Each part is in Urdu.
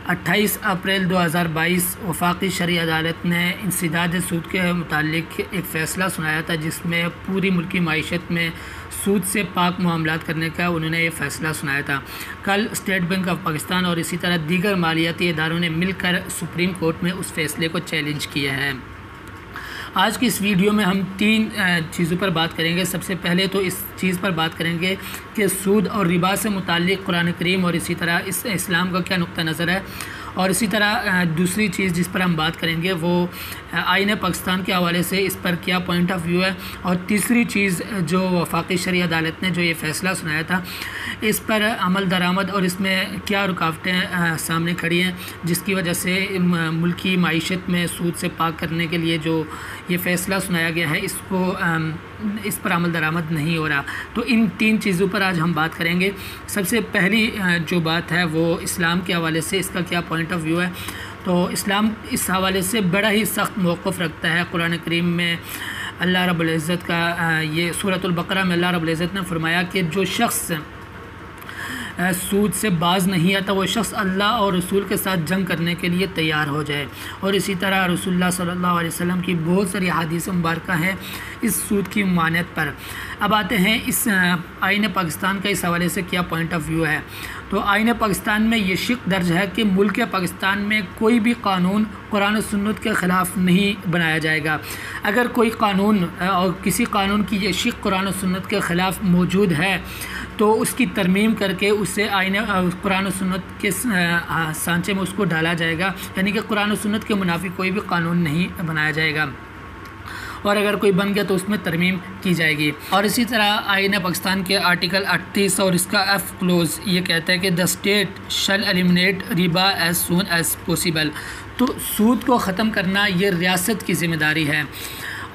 28 اپریل 2022 وفاقی شرعی عدالت نے انسداد سود کے متعلق ایک فیصلہ سنایا تھا، جس میں پوری ملکی معیشت میں سود سے پاک معاملات کرنے کا انہوں نے یہ فیصلہ سنایا تھا۔ کل اسٹیٹ بینک آف پاکستان اور اسی طرح دیگر مالیاتی اداروں نے مل کر سپریم کورٹ میں اس فیصلے کو چیلنج کیا ہے۔ آج کی اس ویڈیو میں ہم 3 چیزوں پر بات کریں گے۔ سب سے پہلے تو اس چیز پر بات کریں گے کہ سود اور ربا سے متعلق قرآن کریم اور اسی طرح اسلام کا کیا نقطہ نظر ہے، اور اسی طرح دوسری چیز جس پر ہم بات کریں گے وہ آئین پاکستان کے حوالے سے اس پر کیا پوائنٹ آف ویو ہے، اور تیسری چیز جو وفاقی شرعی عدالت نے جو یہ فیصلہ سنایا تھا اس پر عمل درآمد اور اس میں کیا رکاوٹیں سامنے کھڑی ہیں جس کی وجہ سے ملکی معیشت میں سود سے پاک کرنے کے لیے جو یہ فیصلہ سنایا گیا ہے اس پر عمل درآمد نہیں ہو رہا۔ تو ان 3 چیزوں پر آج ہم بات کریں گے۔ سب سے پہلی جو بات ہے وہ اسلام کے حوالے سے اس کا کیا پوائنٹ آف ویو ہے۔ تو اسلام اس حوالے سے بڑا ہی سخت موقف رکھتا ہے۔ قرآن کریم میں اللہ رب العزت کا یہ سورۃ البقرہ میں اللہ رب العزت نے فرمایا کہ جو شخص سود سے باز نہیں آتا وہ شخص اللہ اور رسول کے ساتھ جنگ کرنے کے لیے تیار ہو جائے، اور اسی طرح رسول اللہ صلی اللہ علیہ وسلم کی بہت ساری احادیث مبارکہ ہیں اس سود کی ممانعت پر۔ اب آتے ہیں اس آئین پاکستان کا اس حوالے سے کیا پوائنٹ آف ویو ہے۔ تو آئین پاکستان میں یہ شق درج ہے کہ ملک پاکستان میں کوئی بھی قانون قرآن و سنت کے خلاف نہیں بنایا جائے گا۔ اگر کوئی قانون اور کسی قانون کی یہ شق قرآن و سنت کے خلاف موجود ہے تو اس کی ترمیم کر کے اسے قرآن و سنت کے سانچے میں اس کو ڈالا جائے گا، یعنی کہ قرآن و سنت کے منافی کوئی بھی قانون نہیں بنایا جائے گا، اور اگر کوئی بن گیا تو اس میں ترمیم کی جائے گی۔ اور اسی طرح آئین پاکستان کے آرٹیکل 38 اور اس کا ایف کلوز یہ کہتا ہے کہ the state shall eliminate riba as soon as possible۔ تو سود کو ختم کرنا یہ ریاست کی ذمہ داری ہے،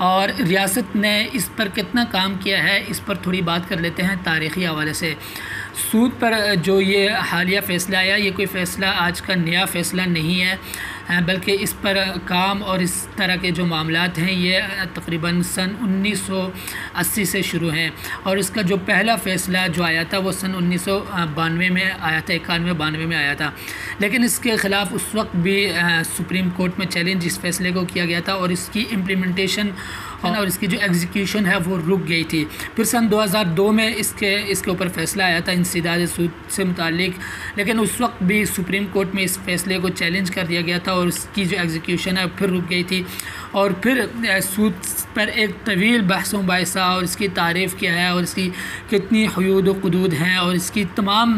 اور ریاست نے اس پر کتنا کام کیا ہے اس پر تھوڑی بات کر لیتے ہیں تاریخی حوالے سے۔ سود پر جو یہ حالیہ فیصلہ آیا یہ کوئی فیصلہ آج کا نیا فیصلہ نہیں ہے، بلکہ اس پر کام اور اس طرح کے جو معاملات ہیں یہ تقریباً سن 1980 سے شروع ہیں، اور اس کا جو پہلا فیصلہ جو آیا تھا وہ سن 1992 میں آیا تھا، 91-92 میں آیا تھا، لیکن اس کے خلاف اس وقت بھی سپریم کورٹ میں چیلنج اس فیصلے کو کیا گیا تھا، اور اس کی امپلیمنٹیشن اور اس کی جو ایگزیکیوشن ہے وہ رک گئی تھی۔ پھر سن 2002 میں اس کے اوپر فیصلہ آیا تھا انسداد سود سے متعلق، لیکن اس وقت بھی سپریم کورٹ میں اس فیصلے کو چیلنج کر دیا گیا تھا، اور اس کی جو ایگزیکیوشن ہے پھر رک گئی تھی، اور پھر سود پر ایک طویل بحث و مباحثہ اور اس کی تعریف کیا ہے اور اس کی کتنی حدود و حدود ہیں اور اس کی تمام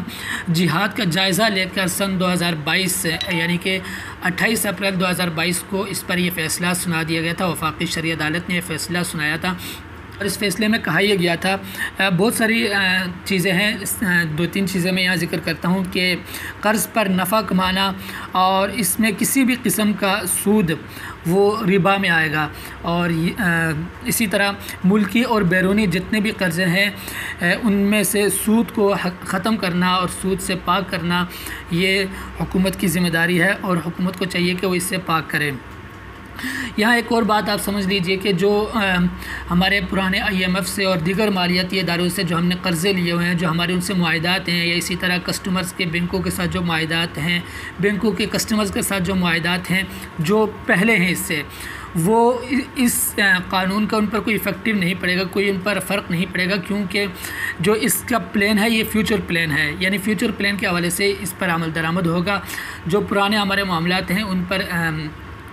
جہات کا جائزہ لے کر سن 2022 یعنی کہ 28 اپریل 2022 کو اس پر یہ فیصلہ سنا دیا گیا تھا۔ وفاقی شرعی عدالت نے یہ فیصلہ سنایا تھا، اور اس فیصلے میں کہا یہ گیا تھا بہت ساری چیزیں ہیں، 2-3 چیزیں میں یہاں ذکر کرتا ہوں کہ قرض پر نفع کمانا اور اس میں کسی بھی قسم کا سود وہ ربا میں آئے گا، اور اسی طرح ملکی اور بیرونی جتنے بھی قرضے ہیں ان میں سے سود کو ختم کرنا اور سود سے پاک کرنا یہ حکومت کی ذمہ داری ہے، اور حکومت کو چاہیے کہ وہ اس سے پاک کرے۔ یہاں ایک اور بات آپ سمجھ لیجئے کہ جو ہمارے پرانے IMF سے اور دیگر مالیاتی اداروں سے جو ہم نے قرضے لیے ہوئے ہیں، جو ہمارے ان سے معاہدات ہیں، یا اسی طرح کسٹمرز کے بینکوں کے ساتھ جو معاہدات ہیں، بینکوں کے کسٹمرز کے ساتھ جو معاہدات ہیں جو پہلے ہیں اس سے، وہ اس قانون کا ان پر کوئی ایفیکٹو نہیں پڑے گا، کوئی ان پر فرق نہیں پڑے گا، کیونکہ جو اس کا پلان ہے یہ فیوچر پلان ہے، یعنی فیوچر پلان کے حوالے سے اس پر عمل درآمد ہوگا۔ جو پرانے ہمارے معاملات ہیں ان پر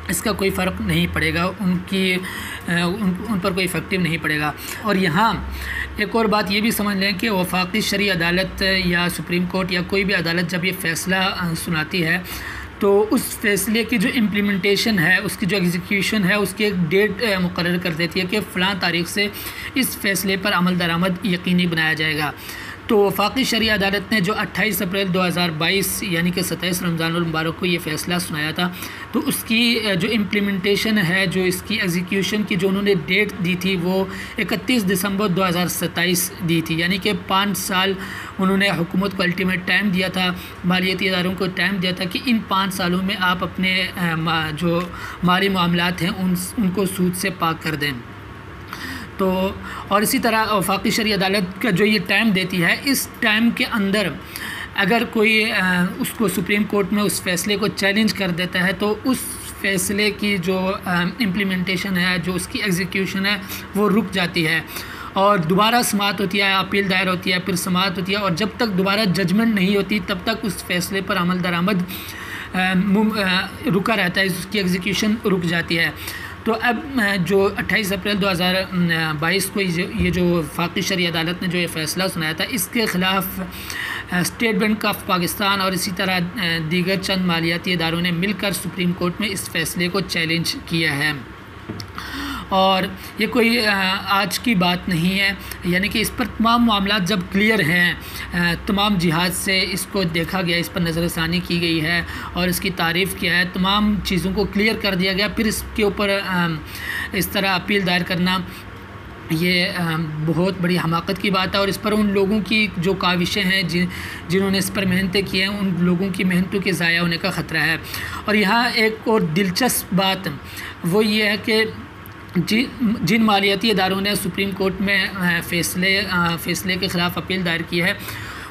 اس کا کوئی فرق نہیں پڑے گا، ان پر کوئی ایفیکٹو نہیں پڑے گا۔ اور یہاں ایک اور بات یہ بھی سمجھ لیں کہ وفاقی شرعی عدالت یا سپریم کورٹ یا کوئی بھی عدالت جب یہ فیصلہ سناتی ہے تو اس فیصلے کی جو امپلیمنٹیشن ہے، اس کی جو ایگزیکیوشن ہے، اس کی ایک ڈیٹ مقرر کر دیتی ہے کہ فلاں تاریخ سے اس فیصلے پر عمل درآمد یقینی بنایا جائے گا۔ تو وفاقی شرعی عدالت نے جو 28 اپریل 2022 یعنی کہ 27 رمضان المبارک کو یہ فیصلہ سنایا تھا، تو اس کی جو امپلیمنٹیشن ہے، جو اس کی ایگزیکیوشن کی جو انہوں نے ڈیٹ دی تھی وہ 31 دسمبر 2027 دی تھی، یعنی کہ 5 سال انہوں نے حکومت کو الٹیمیٹ ٹائم دیا تھا، مالیاتی اداروں کو ٹائم دیا تھا کہ ان 5 سالوں میں آپ اپنے جو مالی معاملات ہیں ان کو سود سے پاک کر دیں۔ تو اور اسی طرح وفاقی شرعی عدالت کا جو یہ ٹائم دیتی ہے، اس ٹائم کے اندر اگر کوئی اس کو سپریم کورٹ میں اس فیصلے کو چیلنج کر دیتا ہے تو اس فیصلے کی جو امپلیمنٹیشن ہے، جو اس کی ایگزیکیوشن ہے، وہ رک جاتی ہے اور دوبارہ سماعت ہوتی ہے، اپیل دائر ہوتی ہے، پھر سماعت ہوتی ہے، اور جب تک دوبارہ ججمنٹ نہیں ہوتی تب تک اس فیصلے پر عمل درآمد رکا رہتا ہے، اس کی ایگزیکیوشن رک جاتی ہے۔ تو اب جو 28 اپریل 2022 کو یہ جو وفاقی شرعی عدالت نے جو یہ فیصلہ سنایا تھا، اس کے خلاف اسٹیٹ بینک آف پاکستان اور اسی طرح دیگر چند مالیاتی اداروں نے مل کر سپریم کورٹ میں اس فیصلے کو چیلنج کیا ہے، اور یہ کوئی آج کی بات نہیں ہے، یعنی کہ اس پر تمام معاملات جب کلیئر ہیں، تمام جہات سے اس کو دیکھا گیا، اس پر نظر ثانی کی گئی ہے اور اس کی تعریف کیا ہے، تمام چیزوں کو کلیئر کر دیا گیا، پھر اس کے اوپر اس طرح اپیل دائر کرنا یہ بہت بڑی حماقت کی بات ہے، اور اس پر ان لوگوں کی جو کاوشیں ہیں جنہوں نے اس پر محنتیں کی ہیں، ان لوگوں کی محنتوں کے ضائع ہونے کا خطرہ ہے۔ اور یہاں ایک اور دلچسپ بات وہ یہ ہے کہ جن مالیاتی اداروں نے سپریم کورٹ میں فیصلے کے خلاف اپیل دائر کی ہے،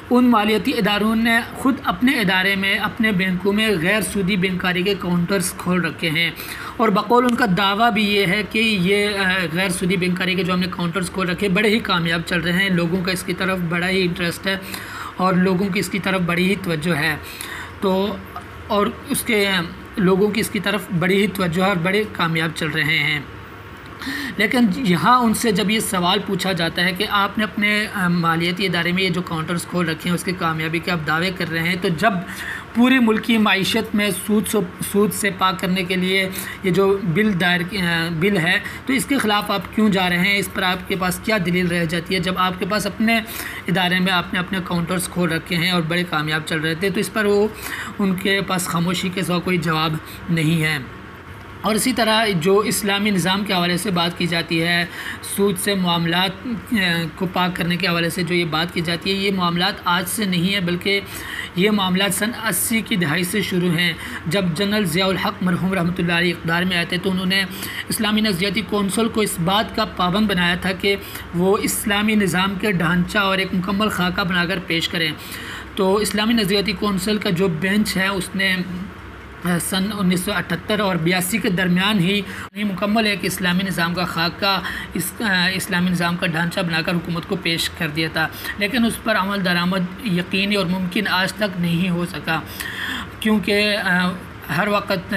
ان مالیاتی اداروں نے خود اپنے ادارے میں، اپنے بینکوں میں غیر سودی بینکاری کے کاؤنٹرز کھول رکھے ہیں، اور بقول ان کا دعویٰ بھی یہ ہے کہ یہ غیر سودی بینکاری کے جو ہم نے کاؤنٹرز کھول رکھے بڑے ہی کامیاب چل رہے ہیں، لوگوں کا اس کی طرف بڑا ہی انٹرسٹ ہے اور لوگوں کی اس کی طرف بڑی ہی توجہ ہے، تو اور اس کے لوگوں کی اس کی طرف بڑی ہی توجہ ہے اور بڑے کامیاب چل رہے ہیں۔ لیکن یہاں ان سے جب یہ سوال پوچھا جاتا ہے کہ آپ نے اپنے مالیاتی ادارے میں یہ جو کاؤنٹرز کھول رکھے ہیں اس کی کامیابی کے آپ دعوے کر رہے ہیں، تو جب پوری ملکی معیشت میں سود سے پاک کرنے کے لیے یہ جو بل ہے تو اس کے خلاف آپ کیوں جا رہے ہیں؟ اس پر آپ کے پاس کیا دلیل رہ جاتی ہے جب آپ کے پاس اپنے ادارے میں آپ نے اپنے کاؤنٹرز کھول رکھے ہیں اور بڑے کامیاب چل رہے تھے؟ تو اس پر ان کے پاس خاموشی کے سوا کوئی جواب نہیں ہے۔ اور اسی طرح جو اسلامی نظام کے حوالے سے بات کی جاتی ہے، سود سے معاملات کو پاک کرنے کے حوالے سے جو یہ بات کی جاتی ہے، یہ معاملات آج سے نہیں ہے، بلکہ یہ معاملات سن 80 کی دہائی سے شروع ہیں۔ جب جنرل ضیاء الحق مرحوم رحمۃ اللہ علیہ اقتدار میں آئے تھے تو انہوں نے اسلامی نظریاتی کونسل کو اس بات کا پابند بنایا تھا کہ وہ اسلامی نظام کے ڈھانچہ اور ایک مکمل خاکہ بنا کر پیش کریں۔ تو اسلامی نظریاتی کونسل کا جو بینچ ہے اس نے سن 1978 اور 82 کے درمیان ہی مکمل ایک اسلامی نظام کا خاکہ، اسلامی نظام کا ڈھانچہ بنا کر حکومت کو پیش کر دیا تھا، لیکن اس پر عمل درآمد یقینی اور ممکن آج تک نہیں ہو سکا، کیونکہ ہر وقت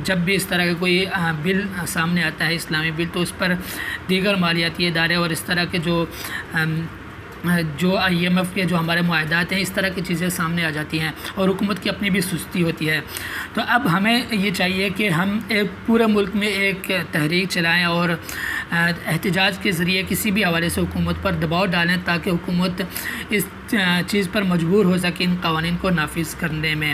جب بھی اس طرح کا کوئی بل سامنے آتا ہے، اسلامی بل، تو اس پر دیگر مالیاتی ادارے اور اس طرح کے جو IMF کے جو ہمارے معاہدات ہیں، اس طرح کی چیزیں سامنے آ جاتی ہیں اور حکومت کی اپنی بھی سستی ہوتی ہے۔ تو اب ہمیں یہ چاہیے کہ ہم پورے ملک میں ایک تحریک چلائیں اور احتجاج کے ذریعے کسی بھی حوالے سے حکومت پر دباؤ ڈالیں تاکہ حکومت اس چیز پر مجبور ہو سکے ان قوانین کو نافذ کرنے میں۔